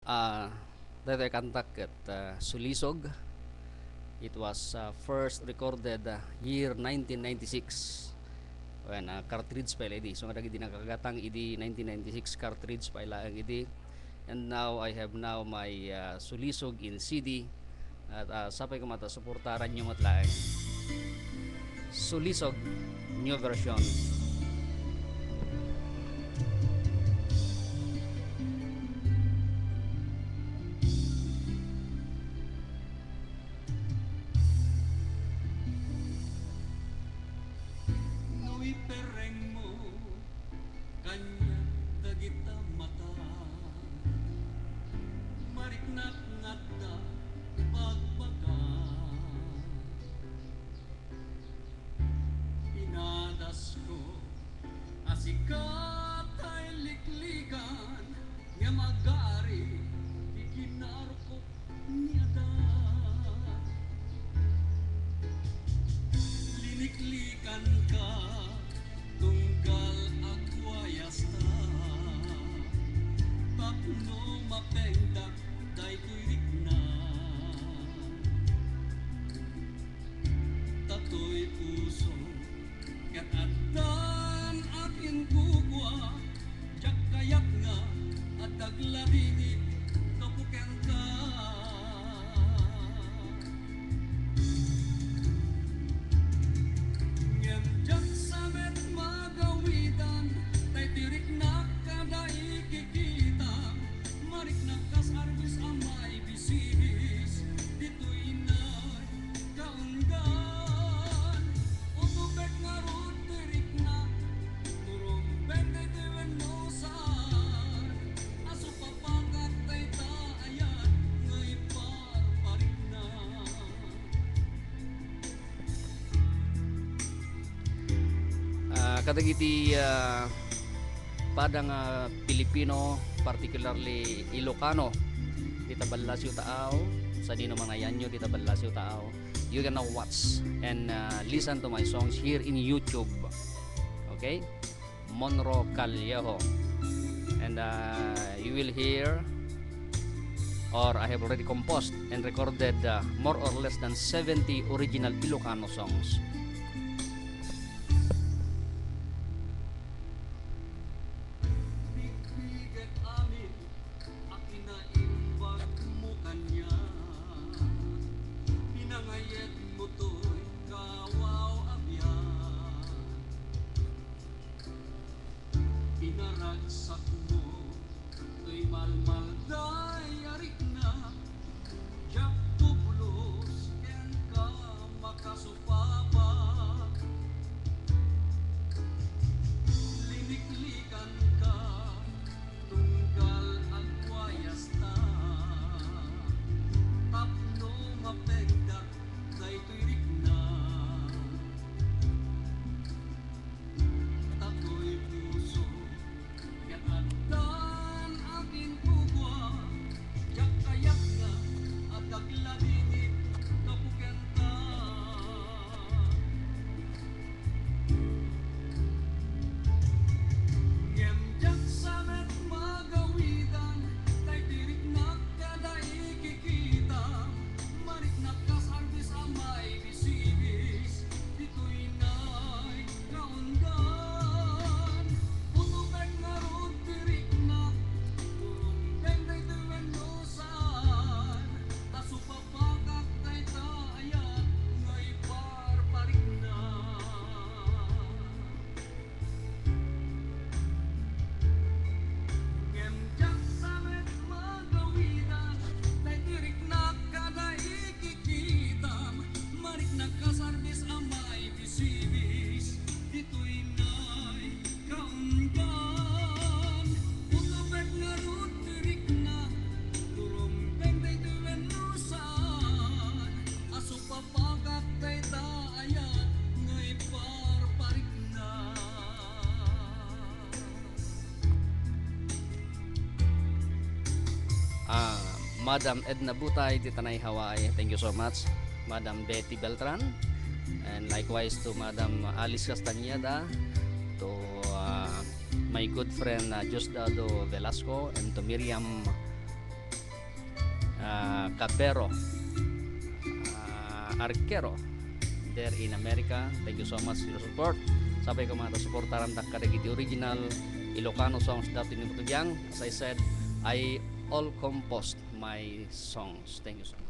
Uh, that I conducted Sulisog. It was first recorded year 1996 when cartridge pa ila idi. So nga di nakagatang idi 1996 cartridge pa ila ang idi. And now I have now my Sulisog in CD at sapay ko mata suportaran nyo matlaang Sulisog new version. Pereng mo kanya dagita mata mariknak ngata pagbaga pinadas ko asikat ay liklikan nga magari ikinarko niyada liniklikan ka tunggal akwayasta tapno mapendak day tuirik na tatoy puso kat adan akin gugwa jak kayat nga at daglarinit kapuken ka kadagiti padang Pilipino, particularly Ilocano, dita ballasyo tao sa dino mga yanyo dita ballasyo tao. You can now watch and listen to my songs here in YouTube. Okay, Monro Callejo, and you will hear, or I have already composed and recorded more or less than 70 original Ilocano songs. Pinaragsak mo ay malmal dayarik na jak tubulos ken ka makasupaba liniklikan ka tunggal agwayasta tapno mapegdak day tuirik na tatoy puso dan akin pugwa jak kayak nga at daglarinit kapuken ka ngem jak samet magawidan tay tirik na kada ikikita marik na kas arbis amay bisibis dito'y nay kaundan utupek nga tirik na turong dengday tuwen lusan tasupapagak tay taayat ngay parparik na ngem jak samet magawidan tay tirik na kada ikikitam marik na kasarbis amay bisibis dito'y nay kaundan utupek nga tirik na turong dengday tuwen lusan asupapagak tay taayat ngay parparik na Madam Edna Butay, Titanay, Hawaii. Thank you so much. Madam Betty Beltran, and likewise to Madam Alice Castañeda, to my good friend Diosdado Velasco, and to Miriam Cabero, Arquero there in America. Thank you so much for your support. Sabay ko mga supportaran ta kadagiti original Ilocano songs dati ni Mutubiyang. As I said, I all composed my songs. Thank you so much.